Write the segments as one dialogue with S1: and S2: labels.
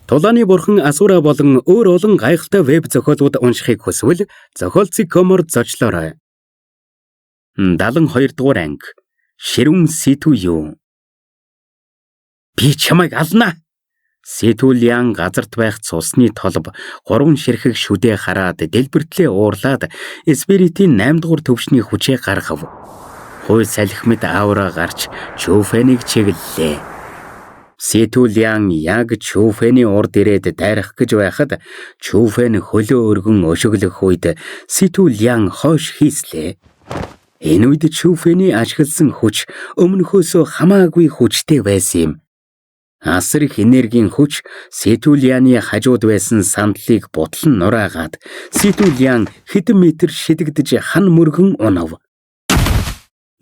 S1: Тулааны бурхан Асура болон өөр олон гайхалтай веб зохиолууд уншихыг хүсвэл зохиолцыг комор зочлоорой. 72 дугаар анги. Ширүүн сэтүү юу? Би чамайг алнаа. Сэтүүлийн газарт байх цусны толб 3 ширхэг шүдээ хараад дэлбэртлээ уурлаад спиритийн 8 дугаар төвшний хүчээ гаргав. Хой салхи мэд аура гарч Чүфэнийг чиглэлээ. Сэтүүлийн яг Чүфэний урд ирээд дайрах гэж байхад Чүфэн хөлөө өргөн өшөглөх үед Сэтүүлийн хойш хийслээ. Энэ үед Чүфэний ашигласан хүч өмнөхөөсөө хамаагүй хүчтэй байсан юм. Асар их энергийн хүч Сэтүүлийн хажууд байсан сандлыг бутлан нураагаад Сэтүүлийн хэдэн метр шидэгдэж хан мөргөн унав.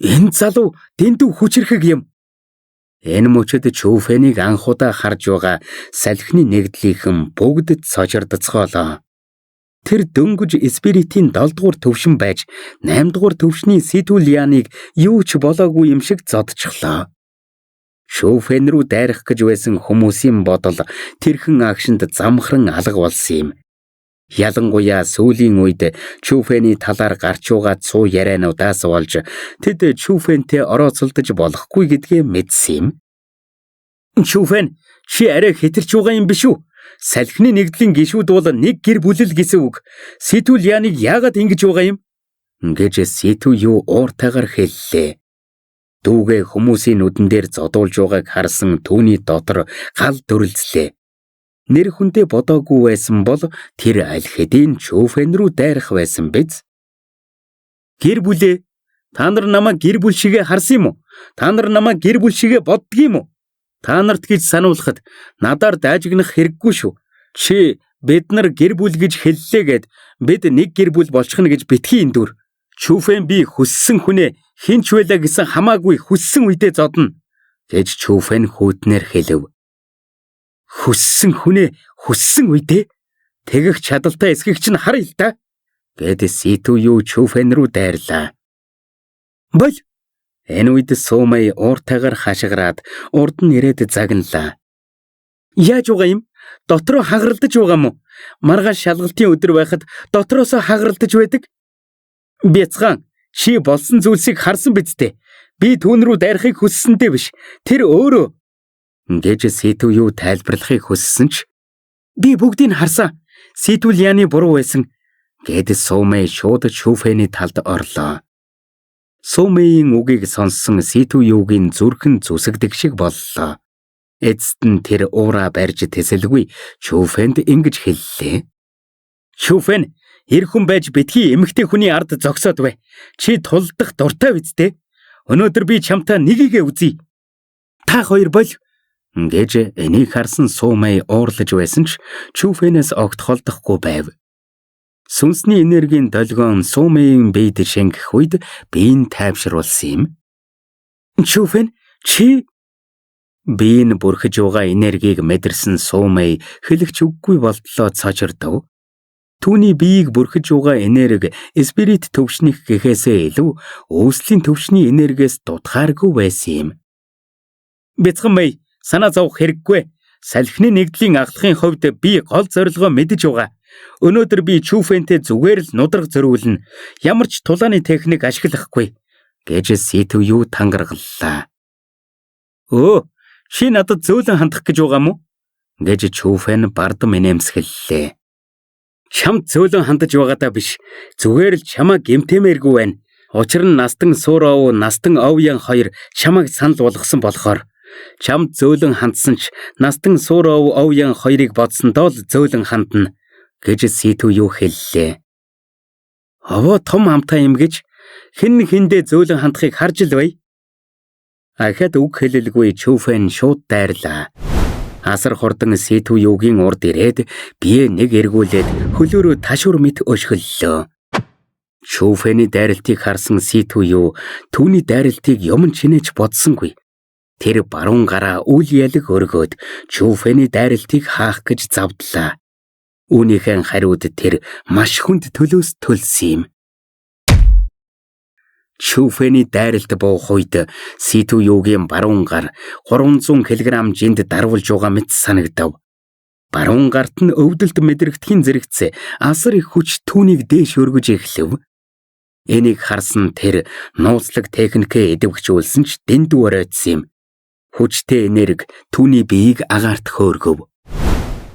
S1: Энэ залуу дэндүү хүчрхэг юм. Энэ мөчөд Чүфэнийг анхудаа харж байгаа салхины нэгдлийнхэн бүгд цочирдцгоолоо. Тэр дөнгөж спиритийн 7 дугаар төвшин байж 8 дугаар төвшний Сэтүүляныг юу ч болоогүй юм шиг зодчихлоо. Чүфэн рүү дайрах гэж байсан хүмүүсийн бодол тэрхэн агшинд замхран алга болсон юм. Ялангуяа сүүлийн үед Чүфэний талаар гарч байгаа цуу яриануудаас болж тэд Чүфэнтэй орооцолдож болохгүй гэдгээ мэдсэн юм. Чүфэн, чи арай хэтэрч байгаа юм биш үү? Салхины нэгдлийн гишүүд бол нэг гэр бүлэл гэсэн үг. Сэтүүляныг яагаад ингэж байгаа юм? Гэж Сэтүү юу ууртайгаар хэллээ. Дүүгээ хүмүүсийн нүдэн дээр зодуулж байгааг харсан түүний дотор гал дүрлзлээ. Нэр хүндээ бодоогүй байсан бол тэр аль хэдийн Чүфэн рүү дайрах байсан биз? Гэр бүлээ. Та нар намайг гэр бүл шигээ харсан юм уу? Та нар намайг гэр бүл шигээ боддгийм үү? Та нарт гэж сануулхад надаар даажигнах хэрэггүй шүү. Чи бид нар гэр бүл гэж хэллээгээд бид нэг гэр бүл болчихно гэж битгий эндүр. Чүфэн би хүссэн хүнээ хинч байлаа гэсэн хамаагүй хүссэн үедээ зодно гэж Чүфэн хүүтнэр хэлв. Хүссэн хүнээ хүссэн үедээ тэгэх чадaltaй эсгэгч нь хар л да. Гэд Сэтүү юу Чүфэн рүү дайрлаа. Бол энэ үед Сумэй ууртайгаар хашгираад урд нь ирээд загналаа. Яаж байгаа юм? Дотроо хагаралдаж байгаа мó? Маргааш шалгалтын өдөр байхад дотроосоо хагаралдаж байдаг. Бяцхан, чи болсон зүйлсийг харсан биз дээ. Би түүн рүү дайрахыг хүссэнтэй биш. Тэр өөрөө гэж Сэтүү юу тайлбарлахыг хүссэн ч би бүгдийг харсан. Сэтүүляны буруу байсан. Гэд Сумэй шууд Чүфэний талд орлоо. Сумэйн үгийг сонссон Сэтүү юугийн зүрхэн зүсэгдэг шиг боллоо. Эцэст нь тэр уураа барьж тэсэлгүй Чүфэнд ингэж хэллээ. Чүфэн, эр хүн байж битгий эмэгтэй хүний ард зогсоод бай. Чи тулдах дуртай биз дээ. Өнөөдөр би чамтай нэгийгээ үзье. Та хоёр бол гэж энийг харсан Сумэй уурлаж байсан ч Чүфэнээс огт холдохгүй байв. Сүнсний энергийн долгион Сумэйн биед шингэх үед биеийн тайвшруулсан юм. Чүфэн, чи биеийн бүрхэж байгаа энергийг мэдэрсэн Сумэй хэлэгч үггүй болтлоо цочирдов. Түүний биеийг бүрхэж байгаа энерги спирит төвшних гэхээсээ илүү өөслийн төвшний энергиэс дутхааргүй байсан юм. Бяцхан Мэй, санаа зовох хэрэггүй. Салхины нэгдлийн агтлахын хувьд би гол зорилгоо мэдэж байгаа. Өнөөдөр би Чүфэнтэй зүгээр л нудраг зориулна. Ямар ч тулааны техник ашиглахгүй гэж Сэтүү юу тангаргаллаа. Өө, чи надад зөөлөн хандах гэж байгаа мó? Гэж Чүфэн бардам инээмсэглэлээ. Чамд зөөлөн хандаж байгаадаа биш. Зүгээр л чамаа гэмтэмээргүй байна. Учир нь Настан Суурав, Настан Овьян хоёр чамайг санал болгосон болохоор чамд зөөлөн хандсан ч Настан Суурав, Овьян хоёрыг бодсондоо л зөөлөн хандна гэж Сэтүү юу хэллээ. Овоо том амтай юм гэж хэн хэндээ зөөлөн хандахыг харж л бай. Ахад үг хэлэлгүй Чүфэн шууд дайрлаа. Асар хурдан Сэтүү юугийн урд ирээд бие нэг эргүүлээд хөлөөрөө ташуур мэт өшгөллөө. Чүфэний дайралтыг харсан Сэтүү юу түүний дайралтыг юм чинэж бодсонгүй. Тэр баруун гараа үл ялэг өргөөд Чүфэний дайралтыг хаах гэж завдлаа. Үүнийхэн хариуд тэр маш хүнд төлөөс төлсөн юм. Чүфэний дайралт буух үед Сэтүү юугийн баруун гар 300 кг жинд дарвуулж байгаа мэт санагдав. Баруун гарт нь өвдөлт мэдрэгдэхин зэрэгцээ асар их хүч түүнийг дээш өргөж эхлэв. Энийг харсан тэр нууцлаг техникээ идэвхжүүлсэн ч дэндүү оройтсон юм. Хүчтэй энерги түүний биеийг агаарт хөөргөв.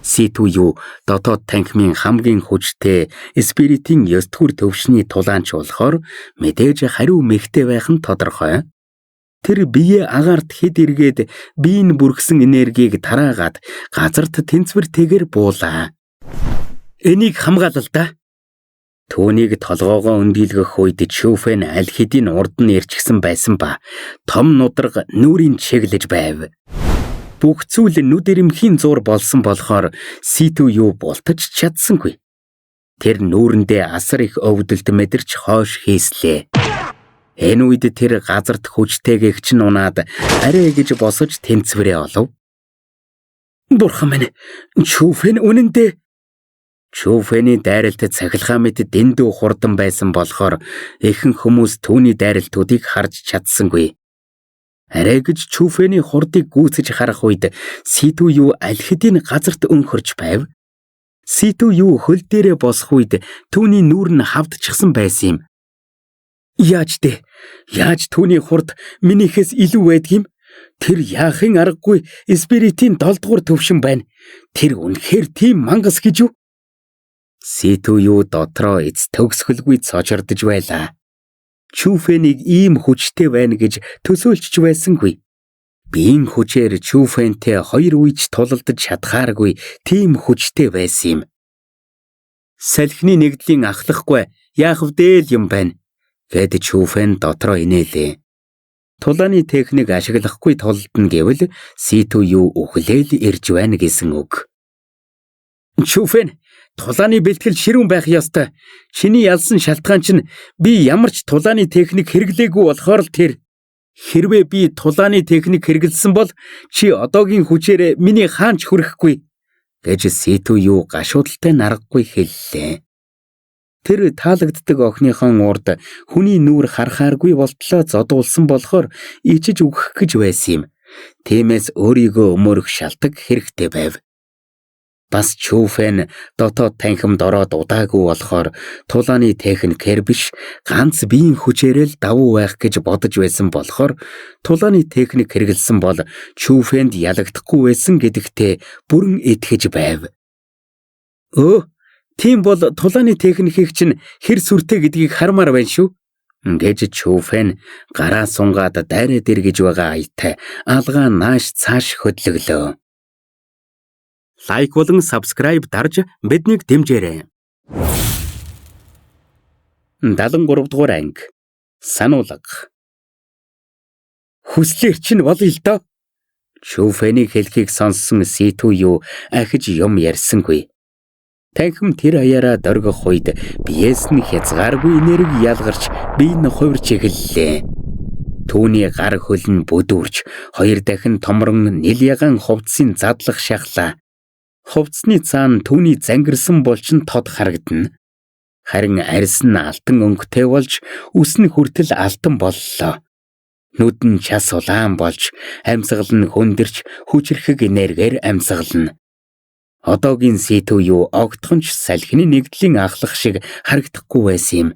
S1: C2U дотоод танхимын хамгийн хүчтэй спиритийн 9 дугаар төвшний тулаанч болохоор мэдээж хариу мэгтэй байх нь тодорхой. Тэр бие агаарт хэд эргээд биеийн бүрхсэн энергийг тараагаад газарт тэнцвэртэйгээр буулаа. Энийг хамгаалал да. Түүнийг толгоогоо өндийлгөх үед Чүфэн аль хэдийн урд нь ирчихсэн байсан ба том нудраг нүрийн чиглэж байв. Бүх зүйл нүд ирэмхийн зур болсон болохоор C2U бултаж чадсангүй. Тэр нүүрэндээ асар их өвдөлт мэдэрч хойш хийслээ. Энэ үед тэр газарт хүчтэйг чинь унаад арай гэж босож тэнцвэрээ олов. Бурхан минь, Чүфэн үнэндээ. Чүфэний дайралт цахилгаан мэт дэндүү хурдан байсан болохоор ихэнх хүмүүс түүний дайралтуудыг харж чадсангүй. Арай гэж Чүфэний хурдыг гүйцэж харах үед C2U аль хэдийн газарт өнхөрч байв. C2U хөл дээрээ босох үед түүний нүүр нь хавдчихсан байсан юм. Яаж түүний хурд минийхээс илүү байдаг юм? Тэр яахын аргагүй спиритийн 7 дугаар төвшин байна. Тэр үнэхээр тийм мангас гэж юу? C2U дотроо эц төгсгөлгүй цочордож байлаа. Чүфэнийг ийм хүчтэй байна гэж төсөөлж байсангүй. Биеийн хүчээр Чүфэнтэй 2 үеч тулалдаж чадхааргүй тийм хүчтэй байсан юм. Салхины нэгдлийн ахлахгүй яах вдээ юм байна гэд Чүфэн дотроо инээлээ. Тулааны техник ашиглахгүй тулалдна гэвэл C2U үхлээл ирж байна гэсэн үг. Чүфэн, тулааны бэлтгэл ширүүн байх ёстой. Чиний ялсан шалтгаан чинь би ямар ч тулааны техник хэрэглээгүй болохоор л тэр. Хэрвээ би тулааны техник хэрэгэлсэн бол чи одоогийн хүчээр миний хаанч хүрэхгүй гэж C2U гашуудалтай наргагүй хэллээ. Тэр таалагддаг охиныхон урд хүний нүур харахааргүй болтлоо зодуулсан болохоор ичиж үгэх гэж байсан юм. Тиймээс өөрийгөө өмөрөх шалтгаан хэрэгтэй байв. Бас Чүфэн дотоод танхимд ороод удаагүй болохоор тулааны техникээр биш ганц биеийн хүчээрээ л давуу байх гэж бодож байсан болохоор тулааны техник хэрэгэлсэн бол Чүфэнд ялагдахгүй байсан гэдэгтээ бүрэн итгэж байв. Тийм бол тулааны техникийг чинь хэр сүртэй гэдгийг хармаар байна шүү. Гэж Чүфэн гараа сунгаад дайраад иргэж байгаа аятай алгаа нааш цааш хөдлөглөө. Лайк болон subscribe дарж биднийг дэмжээрэй. 73 дугаар анги. Сануулга. Хүслээр чинь болъё л доо. Чүфэний хэлхийг сонссон C2U ахиж юм ярьсангүй. Танхим тэр аяараа дөргөх үед биеэс нь хязгааргүй энерги ялгарч бие нь хувирч эхэллээ. Түүний гар хөл нь бүдүүрч 2 дахин томрон нил ягаан хувцсын задлах шахлаа. Хувцсны цаана түүний зангирсан булчин тод харагдана. Харин арьс нь алтан өнгөтэй болж үс нь хүртэл алтан боллоо. Нүд нь час улаан болж амьсгал нь хөндөрч хүчрхэг энергиэр амьсгална. Одоогийн C2U огтхонч салхины нэгдлийн ахлах шиг харагдахгүй байсан юм.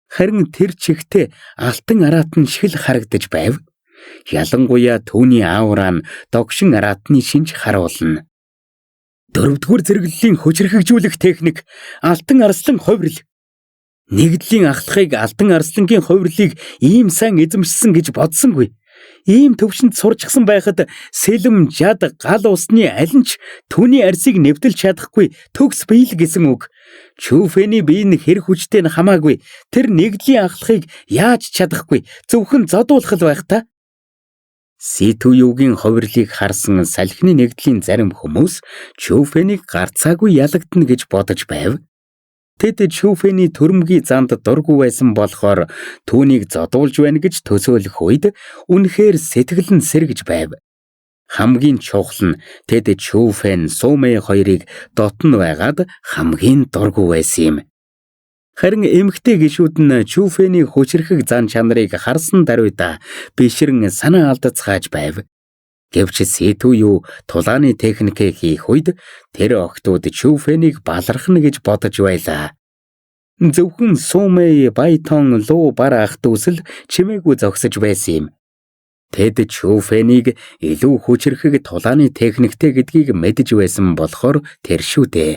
S1: Харин тэр чигтээ алтан араатан шиг л харагдаж байв. Ялангуяа түүний аураа нь догшин араатны шинж харуулна. 4-р зэрэглэлийн хүчрхэгжүүлэх техник алтан арслан хувирал. Нэгдлийн ахлахыг алтан арслангийн хувирлыг ийм сайн эзэмшсэн гэж бодсонгүй. Ийм төвшөнд сурчсан байхад сэлэм жад гал усны аль нь ч түүний арсыг нэвтэлж чадахгүй төгс бий л гэсэн үг. Чүфэний бие нь хэр хүчтэй нь хамаагүй. Тэр нэгдлийн ахлахыг яаж чадахгүй зөвхөн зодуулах л байх та. C2U-гийн хувирлыг харсан салхины нэгдлийн зарим хүмүүс Чүфэнийг гарцаагүй ялагдана гэж бодож байв. Тэд Чүфэний төрөмгийн занд дургүй байсан болохоор түүнийг зодуулж байна гэж төсөөлөх үед үнэхээр сэтгэл нь сэргэж байв. Хамгийн чухал нь тэд Чүфэн Сумэ хоёрыг дотн байгаад хамгийн дургүй байсан юм. Харин эмэгтэй гишүүд нь Чүфэний хүчрхэг зан чанарыг харсан даруйда бишрэн санаа алдацгааж байв. Гэвч Ситүю тулааны техникийг хийх үед тэр охтууд Чүфэнийг балархна гэж бодож байлаа. Зөвхөн Сумэй, Байтон, Лу бар ах дүүсэл чимээгүй зогсож байсан юм. Тэд Чүфэнийг илүү хүчрэхэг тулааны техниктэй гэдгийг мэдэж байсан болохоор тэр шүү дээ.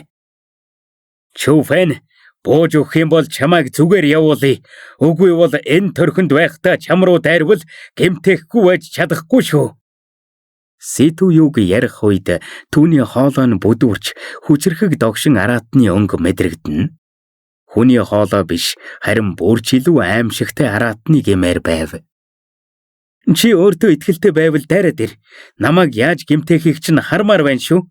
S1: Чүфэн, бууж өгөх юм бол чамайг зүгээр явуулъя. Үгүй бол энэ төрхөнд байхдаа чам руу дайрвал гэмтэхгүй байж чадахгүй шүү. Ситүюг ярих үед түүний хоолой нь бүдүүрч хүчрэхэг догшин араатны өнгө мэдрэгдэнэ. Хүний хоолой биш, харин бүрч илүү аимшигтай араатны гэмээр байв. Чи өөртөө итгэлтэй байвал дайраад ир. Намайг яаж гэмтэхийг чинь хармаар байна шүү.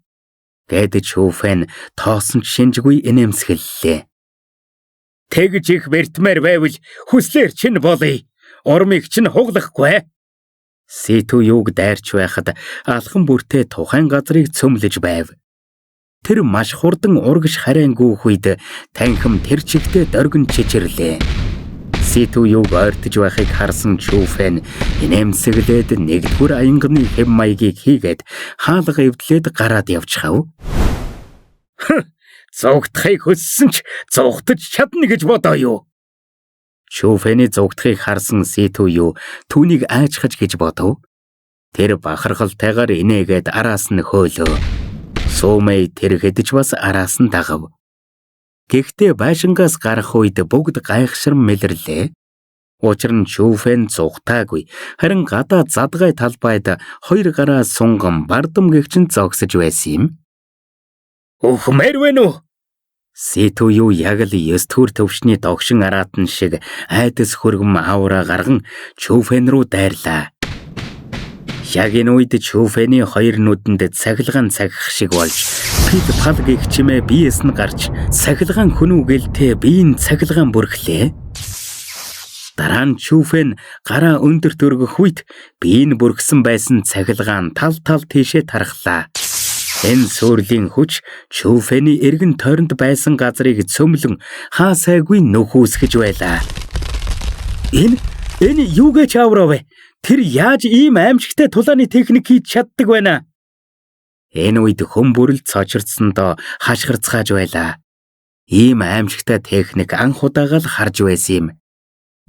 S1: Гэд Чүфэн тоосон шинжгүй инээмсэглэлээ. Тэгж их бэртмээр байвал хүслээр чинь болъё. Ормыг чинь хуглахгүй. Ситүюг дайрч байхад алхан бүртээ тухайн газрыг цөмлөж байв. Тэр маш хурдан урагш харайнгүйх үед танхим тэр чигтээ дөргөн чичирлээ. Ситүюг ойртож байхыг харсан Чүфэн инээмсэглээд нэгдүгээр аянганы хэв маягийг хийгээд хаалга эвдлээд гараад явчихав. Зогтхыг хүссэн ч зогтож чадна гэж бодоо юу? Чүфэний зогтхыг харсан Ситүю түүнийг айчхаж гэж бодов. Тэр бахархалтайгаар инээгээд араас нь хөөлөө. Сумэй тэр хэдэж бас араас нь дагав. Гэхдээ байшингаас гарах үед бүгд гайхшир мэдэрлээ. Учир нь Чүфэн зугтаагүй, харин гадаа задгай талбайд хоёр гараа сунган бардам гэгчин зогсож байсан юм. Ухмаар вэ нү? Ситүю яг л 9 төр төвшний догшин араатан шиг айдас хөргөм авраа гарган Чүфэн рүү дайрлаа. Яг энэ үед Чүфэний хоёр нүдэнд цахилгаан цагих шиг болж пит пал гэх чимээ биес нь гарч цахилгаан хүнүүгэлтэй биеийн цахилгаан бүрхлээ. Дараа нь Чүфэн гараа өндөрт өргөх үед бие нь бүрхсэн байсан цахилгаан тал тийшээ тархлаа. Энэ сүрлийн хүч Чүфэний эргэн тойронд байсан газрыг цөмлөн хаа сайгүй нөхөөсгөж байлаа. Энэ юу гэж аврав вэ? Тэр яаж ийм аимшигтай тулааны техник хийж чаддаг байна? Энэ үед хөмбөрөл цочирдсондоо хашгирцгааж байлаа. Ийм аимшигтай техник анх удаага л харж байсан юм.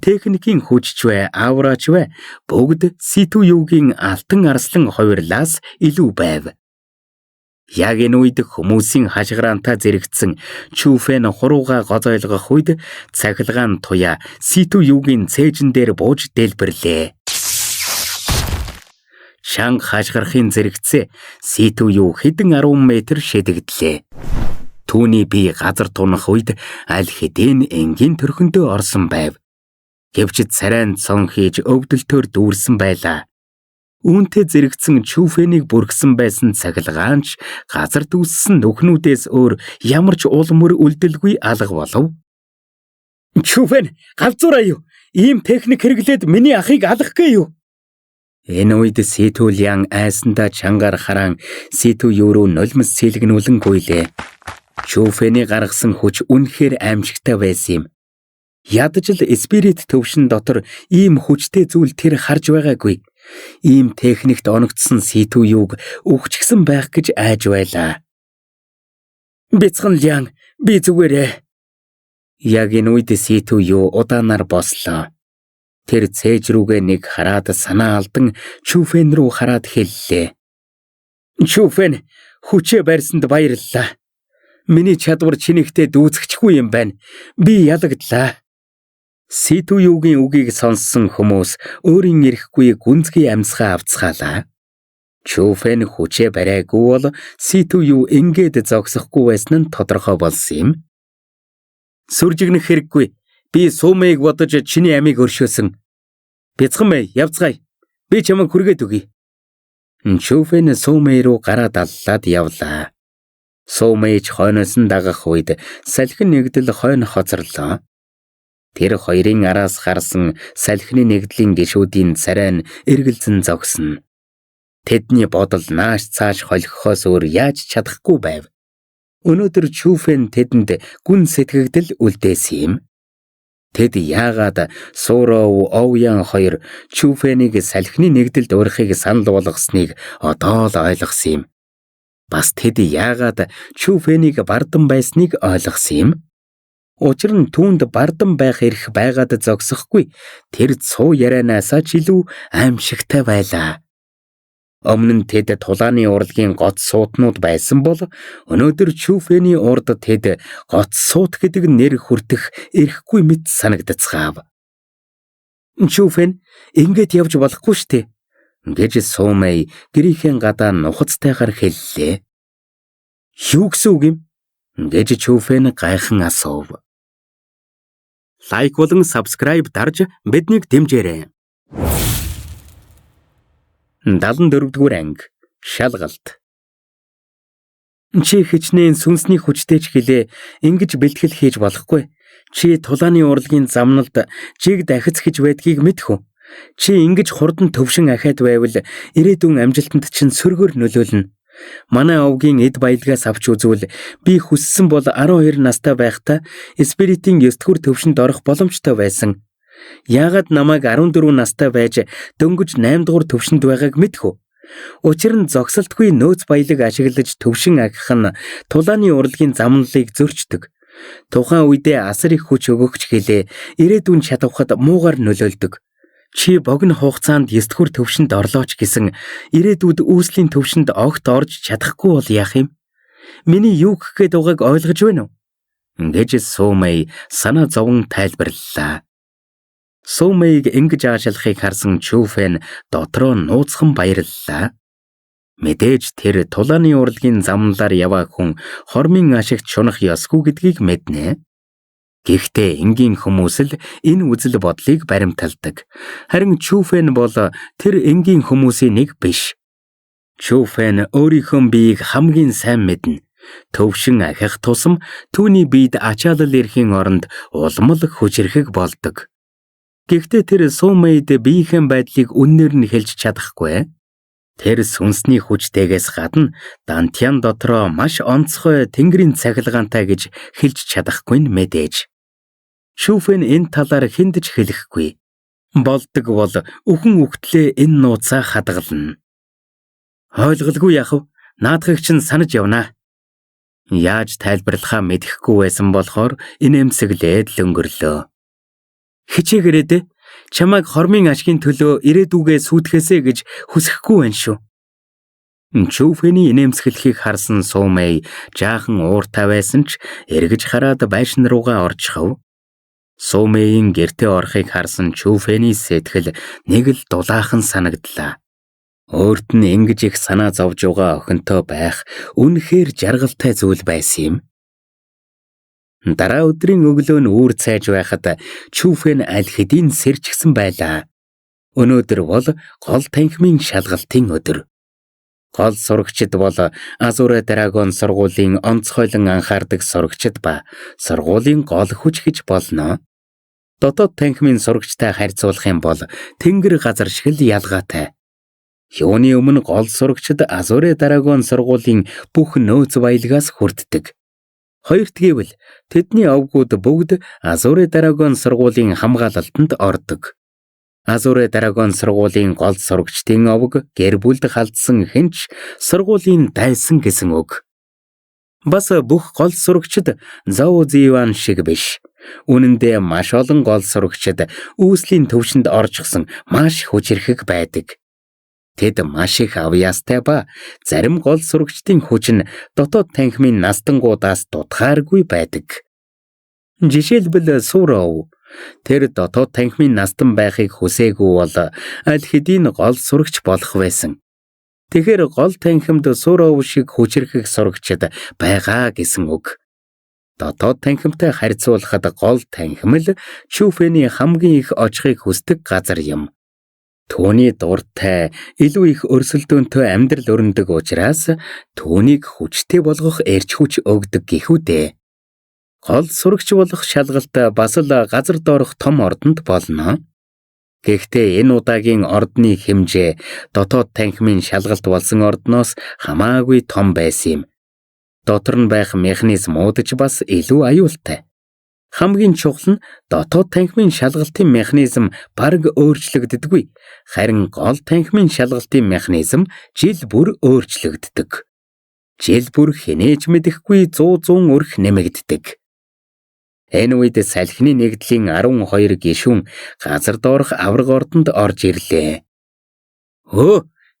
S1: Техникийн хүчч вэ, авраач вэ, бүгд Ситүюгийн алтан арслан хувирлаас илүү байв. Яг энэ үед хүмүүсийн хашгираантаа зэрэгцсэн Чүфэн хурууга гозойлгох үед цахилгаан туяа Ситүюгийн цээжин дээр бууж дэлбэрлээ. Шанг хашгирахын зэрэгцээ Ситүю хэдэн 10 метр шидэгдлээ. Түүний бие газар тунах үед аль хэдийн энгийн төрхөндөө орсон байв. Гэвч царайн цон хийж өвдөлтөөр дүүрсэн байлаа. Үүнтэй зэрэгцэн Чүфэнийг бүргсэн байсан цахилгаанч газар дүүссэн нүхнүүдээс өөр ямар ч уул мөр үлдэлгүй алга болов. Чүфэн, галзуураа юу? Ийм техник хэрэглээд миний ахыг алгахгүй юу? Энэ үед Ситүлиан айсандаа чангаар хараан Ситүю руу нулимс цэлгнүүлэн гуйлээ. Чүфэний гаргасан хүч үнэхээр аимшигтай байсан юм. Ядаж л спирит төвшин дотор ийм хүчтэй зүйл тэр харж байгаагүй. Ийм техникт оногдсон Ситүюг өгчгсөн байх гэж айж байлаа. Бяцхан Лиан, би зүгээрээ. Яг энэ үед Ситүю удаанаар бослоо. Тэр цээж рүүгээ нэг хараад санаа алдан Чүфэн рүү хараад хэллээ. Чүфэн, хүчээ барьсанд баярлалаа. Миний чадвар чинийхтэй дүүцэхгүй юм байна. Би ялагдлаа. Ситүюгийн үгийг сонссон хүмүүс өөрийн ирэхгүй гүнзгий амьсгаа авцгаалаа. Чүфэн хүчээ бариагүй бол Ситүю ингээд зогсохгүй байсан нь тодорхой болсон юм. Сүржигнэх хэрэггүй. Би Сумэйг бодож чиний амийг өршөөсөн. Бяцхан бай, явцгаая. Би чамайг хүргээд өгье. Чүфэн Сумэй руу гараа даллаад явлаа. Сумэйч хойноос нь дагах үед салхин нэгдэл хойно хоцорлоо. Тэр хоёрын араас харсан салхины нэгдлийн гишүүдийн царай нь эргэлзэн зогсно. Тэдний бодол нааш цааш холихоос өөр яаж чадахгүй байв. Өнөөдөр Чүфэн тэдэнд гүн сэтгэгдэл үлдээсэн юм. Тэд яагаад Суров, Овьян хоёр Чүфэнийг салхины нэгдэлд урихыг санал болгосныг одоо л ойлгосон юм. Бас тэд яагаад Чүфэнийг бардан байсныг ойлгосон юм. Учир нь түүнд бардан байх эрх байгаад зогсохгүй. Тэр цуу ярианаас ч илүү аимшигтай байлаа. Өмнө нь тэд тулааны урлагийн гоц суутнууд байсан бол өнөөдөр Чүфэний урд тэд гоц суут гэдэг нэр хүртэх эрхгүй мэт санагдацгаав. Чүфэн ингэж явж болохгүй штэ гэж Сумэй гэрийнхээ гадаа нухацтайгаар хэллээ. Юу гэсэн үг юм? Гэж Чүфэн гайхан асуув. Лайк болон subscribe дарж биднийг дэмжээрэй. 74-р анги шалгалт. Чи хичнээн сүнсний хүчтэй ч гэлээ ингэж бэлтгэл хийж болохгүй. Чи тулааны урлагийн замналд жиг дахиц гэж байдгийг мэдхүү. Чи ингэж хурдан төвшин ахаад байвал ирээдүйн амжилтанд чинь сөргөөр нөлөөлнө. Манай овгийн эд баялгаас авч үзвэл би хүссэн бол 12 настай байхдаа спиритийн 9 дугаар төвшөнд орох боломжтой байсан. Яагаад намайг 14 настай байж дөнгөж 8 дугаар төвшөнд байгааг мэдхүү. Учир нь зогсолтгүй нөөц баялаг ашиглаж төвшин агих нь тулааны урлагийн замналыг зөрчдөг. Тухайн үедээ асар их хүч өгөгч гэлээ ирээдүйн чадвахад муугар нөлөөлдөг. Чи богино хугацаанд 9 дугаар төвшөнд орлооч гэсэн ирээдүйд үүслийн төвшөнд огт орж чадахгүй бол яах юм? Миний юу гэх гээд байгааг ойлгож байна уу? Гэж Сумэй санаа зовон тайлбарллаа. Сумэйг ингэж аашилахыг харсан Чүфэн дотроо нууцхан баярллаа. Мэдээж тэр тулааны урлагийн замналаар яваа хүн хормын ашигт шунах ёсгүй гэдгийг мэднэ. Гэхдээ энгийн хүмүүс л энэ үзэл бодлыг баримталдаг. Харин Чүфэн бол тэр энгийн хүмүүсийн нэг биш. Чүфэн өөрийнхөө биеийг хамгийн сайн мэднэ. Төвшин ахих тусам түүний биед ачаалал ирэхийн оронд улмал хүчрэхэг болдог. Гэхдээ тэр Сумэйд биеийн байдлыг үннээр нь хэлж чадахгүй. Тэр сүнсний хүчтэйгээс гадна Дантян дотроо маш онцгой тэнгэрийн цахилгаантай гэж хэлж чадахгүй нь мэдээж. Чүфэн энэ талаар хэнд ч хэлэхгүй. Болдог бол үхэн үхтлээ энэ нууцаа хадгална. Ойлголгүй яах вэ? Наадхыг чинь санаж явнаа. Яаж тайлбарлахаа мэдэхгүй байсан болохоор инээмсэглээд л өнгөрлөө. Хичээгээрээ дээ. Чамайг хормын ашгийн төлөө ирээдүгээ сүйтгэсэ гэж хүсэхгүй байна шүү. Чүфэний инээмсэглэхийг харсан Сумэй жаахан ууртай байсан ч эргэж хараад байшин руугаа орчихов. Сумэйн гэртээ орохыг харсан Чүфэний сэтгэл нэг л дулаахан санагдлаа. Өөрт нь ингэж их санаа зовж байгаа охинтой байх үнэхээр жаргалтай зүйл байсан юм. Дараа өдрийн өглөө нь үүр цайж байхад Чүфэн аль хэдийн сэрчгсэн байлаа. Өнөөдөр бол гол танхимын шалгалтын өдөр. Гол сурагчид бол Азуре Драгон сургуулийн онцгойлон анхаардаг сурагчид ба сургуулийн гол хүч гэж болно. Дотоод танхимын сурагчтай харьцуулах юм бол тэнгэр газар шиг л ялгаатай. Юуны өмнө гол сурагчид Азуре Драгон сургуулийн бүх нөөц баялгаас хүрддэг. Хоёрт гэвэл тэдний овгууд бүгд Азуре Драгон сургуулийн хамгаалалтанд ордог. Азуре Драгон сургуулийн гол сурагчдын овг гэр бүлд халдсан хэнч сургуулийн дайсан гэсэн үг. Бас бүх гол сурагчид Зоу Зиван шиг биш. Үнэн дээр маш олон гол сурагчид үүслийн төвшөнд орчихсон маш хүчрэхэг байдаг. Тэд маш их авьяастай ба зарим гол сурагчдын хүч нь дотоод танхимын настангуудаас дутгааргүй байдаг. Жишээлбэл Суров тэр дотоод танхимын настан байхыг хүсээгүй бол аль хэдийн гол сурагч болох байсан. Тэгэхээр гол танхимд Суров шиг хүчрэхэг сурагчид байгаа гэсэн үг. Дотоод танхимтай харьцуулахад гол танхим л Чүфэний хамгийн их очихыг хүсдэг газар юм. Түүний дуртай илүү их өрсөлдөөнтэй амьдрал өрнөдөг учраас түүнийг хүчтэй болгох эрч хүч өгдөг гэхүүдээ. Гол сурагч болох шалгалт бас л газар доорх том ордонд болно. Гэхдээ энэ удаагийн ордны хэмжээ дотоод танхимын шалгалт болсон ордноос хамаагүй том байсан юм. Дотор нь байх механизмууд ч бас илүү аюултай. Хамгийн чухал нь дотоод танхимын шалгалтын механизм бараг өөрчлөгддөггүй. Харин гол танхимын шалгалтын механизм жил бүр өөрчлөгддөг. Жил бүр хэнээж мэдэхгүй 100 өрх нэмэгддэг. Энэ үед салхины нэгдлийн 12 гишүүн газар доорх авраг ордонд орж ирлээ.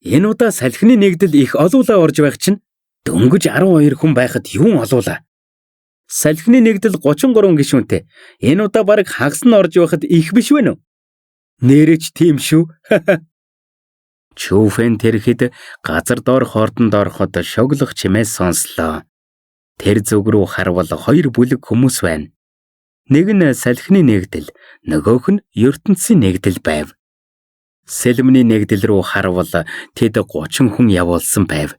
S1: Энэ удаа салхины нэгдэл их олуулаа орж байх чинь дөнгөж 12 хүн байхад юун олуулаа? Салхины нэгдэл 33 гишүүнтэй. Энэ удаа бараг хагас нь орж байхад их биш вэ нэ? Нэрэж тийм шүү. Чүфэн тэрхэд газар доорх ордонд ороход шоглох чимээ сонслоо. Тэр зүг рүү харвал 2 бүлэг хүмүүс байна. Нэг нь салхины нэгдэл, нөгөөх нь ертөнцийн нэгдэл байв. Сэлмний нэгдэл рүү харвал тэд 30 хүн явуулсан байв.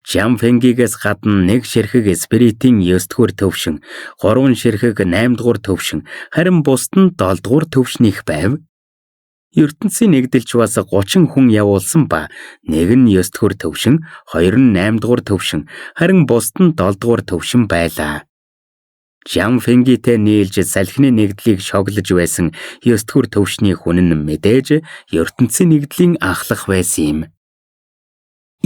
S1: Жамфенгигээс гадна нэг ширхэг спиритийн 9 дугаар төвшин, 3 ширхэг 8 дугаар төвшин, харин бусд нь 7 дугаар төвшнийх байв. ертөнцийн нэгдэлч бас 30 хүн явуулсан ба нэг нь 9 дугаар төвшин, 2 нь 8 дугаар төвшин, харин бусд нь 7 дугаар төвшин байлаа. Жамфенгитэй нийлж салхины нэгдлийг шоглож байсан 9 дугаар төвшний хүн нь мэдээж ертөнцийн нэгдлийн ахлах байсан юм.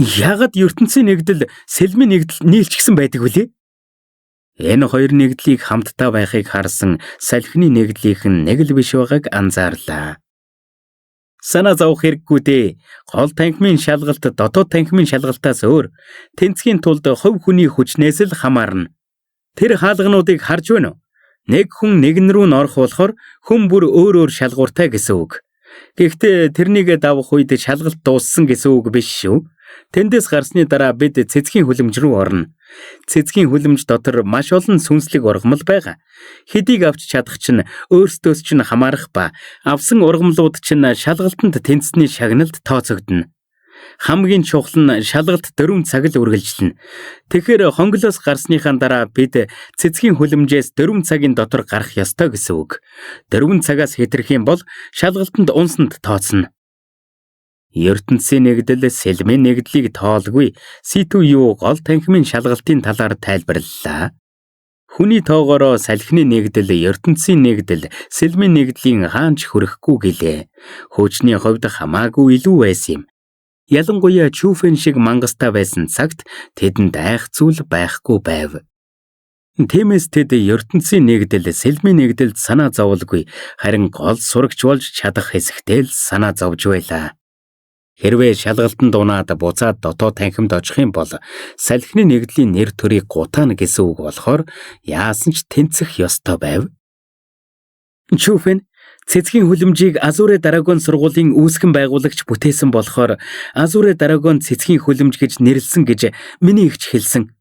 S1: Яагаад ертөнцийн нэгдэл сэлмийн нэгдэл нийлчихсэн байдаг вүлээ? Энэ хоёр нэгдлийг хамтдаа байхыг харсан салхины нэгдлийнхэн нэг л биш байгааг анзаарлаа. Санаа зовох хэрэггүй дээ. Гол танхимын шалгалт дотоод танхимын шалгалтаас өөр. Тэнцхийн тулд хувь хүний хүчнээс л хамаарна. Тэр хаалгануудыг харж байна уу? Нэг хүн нэгэн рүү орох болохоор хүн бүр өөр шалгууртай гэсэн үг. Гэхдээ тэрнийг давах үед шалгалт дууссан гэсэн үг биш шүү. Тэндээс гарсны дараа бид цэцгийн хүлэмж рүү орно. Цэцгийн хүлэмж дотор маш олон сүнслэг ургамал байгаа. Хэдийг авч чадах чинь өөрсдөөс чинь хамаарах ба авсан ургамлууд чинь шалгалтанд тэнцсний шагналд тооцогдно. Хамгийн чухал нь шалгалт 4 цаг л үргэлжилнэ. Тэгэхээр хонглоос гарсныхаа дараа бид цэцгийн хүлэмжээс 4 цагийн дотор гарах ёстой гэсэн үг. 4 цагаас хэтэрх юм бол шалгалтанд унсанд тооцно. ертөнцийн нэгдэл сэлмийн нэгдлийг тоолгүй Ситүю гол танхимын шалгалтын талаар тайлбарллаа. Хүний тоогоороо салхины нэгдэл, ертөнцийн нэгдэл, сэлмийн нэгдлийн хаанч хүрэхгүй гэлээ. Хүчний хувьд хамаагүй илүү байсан юм. Ялангуяа Чүфэн шиг мангастай байсан цагт тэдэнд айх зүйл байхгүй байв. Тиймээс тэд ертөнцийн нэгдэл, сэлмийн нэгдэлд санаа зовлгүй, харин гол сурагч болж чадах хэсэгтэй л санаа зовж байлаа. Хэрвээ шалгалтанд унаад буцаад дотоод танхимд очих юм бол салхины нэгдлийн нэр төрийг гутаана гэсэн үг болохоор яасан ч тэнцэх ёстой байв. Чүфэн цэцгийн хүлэмжийг Азуре Драгон сургуулийн үүсгэн байгуулагч бүтээсэн болохоор Азуре Драгон цэцгийн хүлэмж гэж нэрлсэн гэж миний ихч хэлсэн.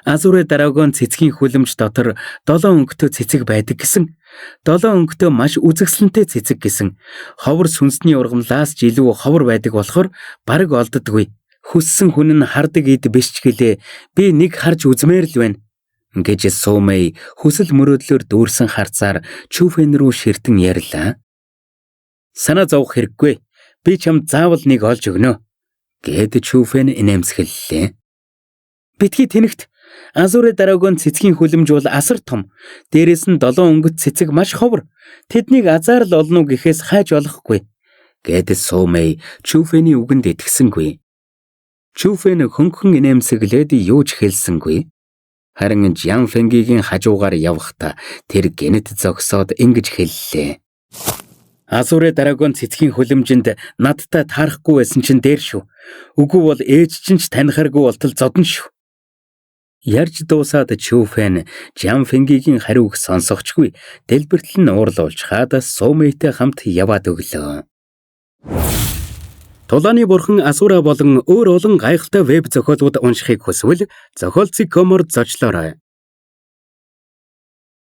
S1: Азуре Драгон цэцгийн хүлэмж дотор 7 өнгөтэй цэцэг байдаг гэсэн. 7 өнгөтэй маш үзэгсэлэнтэй цэцэг гэсэн. Ховор сүнсний ургамлаас ч илүү ховор байдаг болохоор бараг олддоггүй. Хүссэн хүн нь хардаг эд биш ч гэлээ би нэг харж үзмээр л байна. Гэж Сумэй хүсэл мөрөөдлөөр дүүрсэн харцаар Чүфэн рүү ширтэн ярьлаа. Санаа зовох хэрэггүй. Би чамд заавал нэг олж өгнө. Гэд Чүфэн инээмсэглэлээ. Битгий тэнэгт Азуре Драгон цэцгийн хүлэмж бол асар том. Дээрээс нь 7 өнгөт цэцэг маш ховор. Тэднийг азар л олно гэхээс хайж олохгүй. Гэд Сумэй Чүфэний үгэнд итгэсэнгүй. Чүфэн хөнгөн инээмсэглээд юу ч хэлсэнгүй. Харин Жамфенгийн хажуугаар явхдаа тэр гэнэт зогсоод ингэж хэллээ. Азуре Драгон цэцгийн хүлэмжинд надтай таарахгүй байсан чинь дээр шүү. Үгүй бол ээж чинь ч танихааргүй болтол зодно шүү. Ярьж дуусаад Чүфэн Жамфенгийн хариуг сонсохчгүй дэлбэртэл нь уурлуулж хаад Сумэйтэй хамт яваад өглөө. Тулааны бурхан Асура болон өөр олон гайхалтай веб зохиолууд уншихыг хүсвэл зохиолцыг комор зочлоорой.